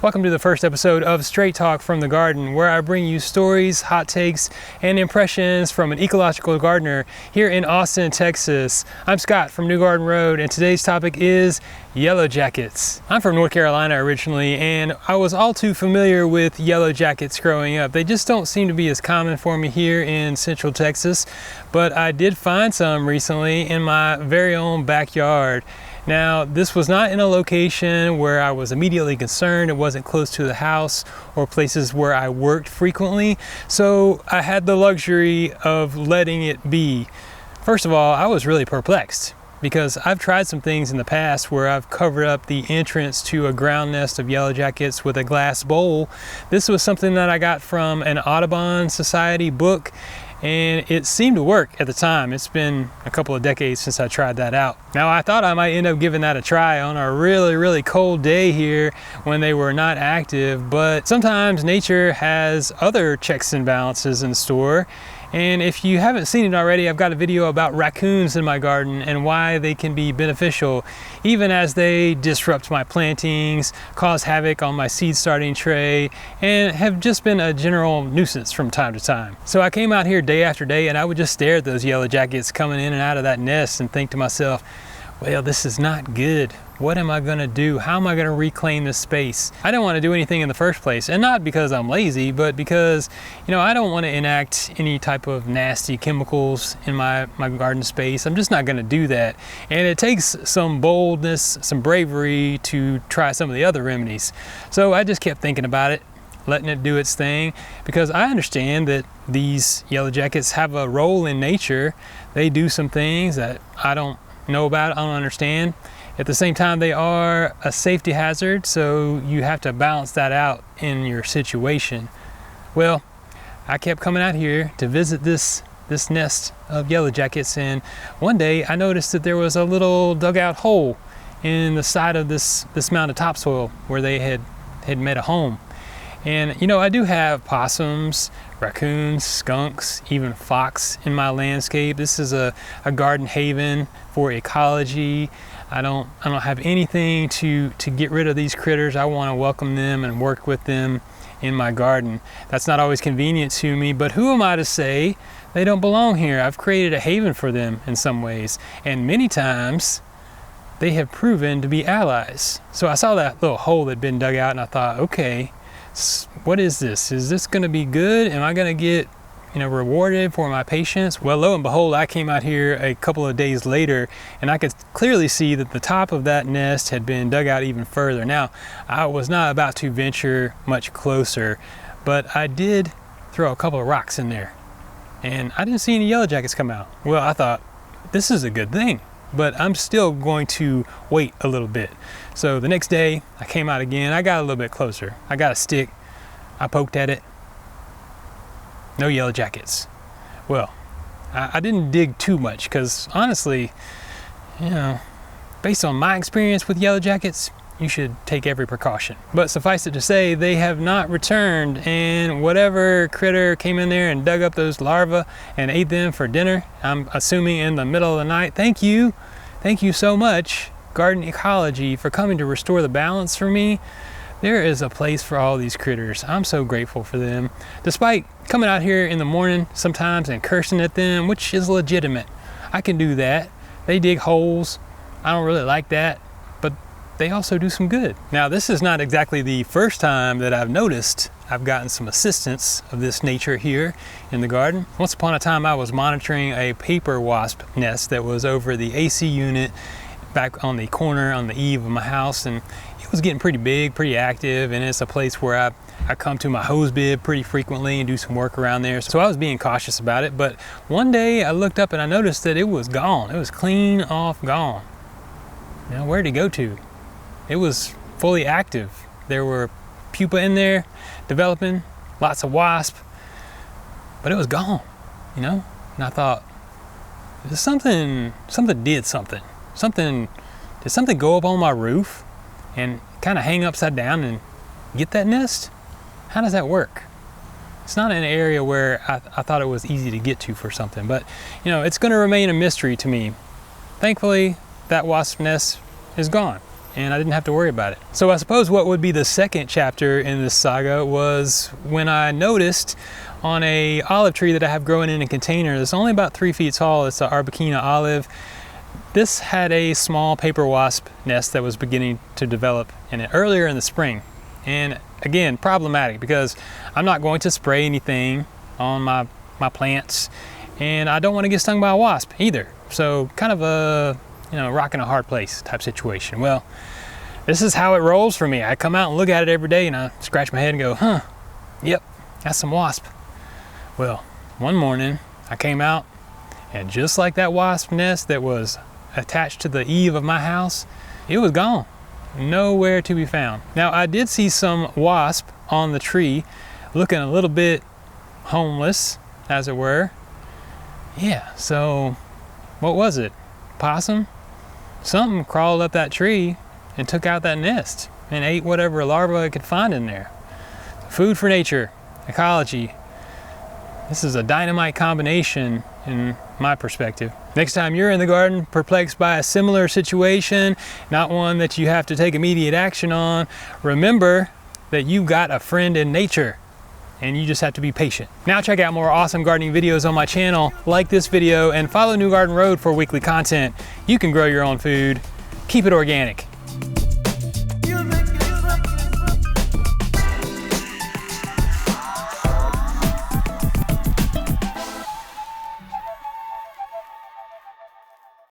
Welcome to the first episode of Straight Talk from the Garden, where I bring you stories, hot takes, and impressions from an ecological gardener here in Austin, Texas. I'm Scott from New Garden Road, and today's topic is yellow jackets. I'm from North Carolina originally, and I was all too familiar with yellow jackets growing up. They just don't seem to be as common for me here in Central Texas, but I did find some recently in my very own backyard. Now, this was not in a location where I was immediately concerned. It wasn't close to the house or places where I worked frequently, so I had the luxury of letting it be. First of all, I was really perplexed because I've tried some things in the past where I've covered up the entrance to a ground nest of yellow jackets with a glass bowl. This was something that I got from an Audubon Society book, and it seemed to work at the time. It's been a couple of decades since I tried that out. Now, I thought I might end up giving that a try on a really cold day here when they were not active, but sometimes nature has other checks and balances in store. And if you haven't seen it already, I've got a video about raccoons in my garden and why they can be beneficial, even as they disrupt my plantings, cause havoc on my seed starting tray, and have just been a general nuisance from time to time. So I came out here day after day and I would just stare at those yellow jackets coming in and out of that nest and think to myself, well, this is not good. What am I gonna do? How am I gonna reclaim this space? I didn't want to do anything in the first place, and not because I'm lazy, but because, I don't want to enact any type of nasty chemicals in my garden space. I'm just not gonna do that. And it takes some boldness, some bravery to try some of the other remedies. So I just kept thinking about it, letting it do its thing, because I understand that these yellow jackets have a role in nature. They do some things that I don't know about, I don't understand. At the same time, they are a safety hazard, so you have to balance that out in your situation. Well, I kept coming out here to visit this nest of yellow jackets, and one day I noticed that there was a little dugout hole in the side of this mound of topsoil where they had made a home. And I do have possums, raccoons, skunks, even fox in my landscape. This is a garden haven for ecology. I don't have anything to get rid of these critters. I want to welcome them and work with them in my garden. That's not always convenient to me, but who am I to say they don't belong here? I've created a haven for them in some ways, and many times they have proven to be allies. So I saw that little hole that had been dug out and I thought, okay, what is this? Is this going to be good? Am I going to get rewarded for my patience? Well, lo and behold, I came out here a couple of days later and I could clearly see that the top of that nest had been dug out even further. Now, I was not about to venture much closer, but I did throw a couple of rocks in there and I didn't see any yellow jackets come out. Well, I thought, this is a good thing, but I'm still going to wait a little bit. So the next day I came out again. I got a little bit closer. I got a stick, I poked at it. No yellow jackets. Well, I didn't dig too much because honestly, based on my experience with yellow jackets, you should take every precaution. But suffice it to say, they have not returned, and whatever critter came in there and dug up those larvae and ate them for dinner, I'm assuming in the middle of the night, thank you so much, Garden Ecology, for coming to restore the balance for me. There is a place for all these critters. I'm so grateful for them. Despite coming out here in the morning sometimes and cursing at them, which is legitimate. I can do that. They dig holes. I don't really like that, but they also do some good. Now, this is not exactly the first time that I've noticed I've gotten some assistance of this nature here in the garden. Once upon a time, I was monitoring a paper wasp nest that was over the AC unit back on the corner on the eave of my house, and it was getting pretty big, pretty active, and it's a place where I come to my hose bib pretty frequently and do some work around there. So I was being cautious about it, but one day I looked up and I noticed that it was gone. It was clean off gone. Where'd it go to? It was fully active. There were pupa in there developing, lots of wasp, but it was gone, And I thought, did something go up on my roof and kind of hang upside down and get that nest? How does that work? It's not an area where I thought it was easy to get to for something, but it's going to remain a mystery to me. Thankfully, that wasp nest is gone. and I didn't have to worry about it. So I suppose what would be the second chapter in this saga was when I noticed on a olive tree that I have growing in a container that's only about 3 feet tall. It's an Arbequina olive. This had a small paper wasp nest that was beginning to develop in it earlier in the spring. And again, problematic because I'm not going to spray anything on my plants, and I don't want to get stung by a wasp either. So kind of a, rock in a hard place type situation. Well, this is how it rolls for me. I come out and look at it every day and I scratch my head and go, yep, that's some wasp. Well, one morning I came out, and just like that wasp nest that was attached to the eave of my house, it was gone. Nowhere to be found. Now, I did see some wasp on the tree looking a little bit homeless, as it were. Yeah, so what was it? Possum? Something crawled up that tree and took out that nest and ate whatever larva it could find in there. Food for nature, ecology. This is a dynamite combination in my perspective. Next time you're in the garden perplexed by a similar situation, not one that you have to take immediate action on, remember that you've got a friend in nature and you just have to be patient. Now check out more awesome gardening videos on my channel, like this video, and follow New Garden Road for weekly content. You can grow your own food. Keep it organic.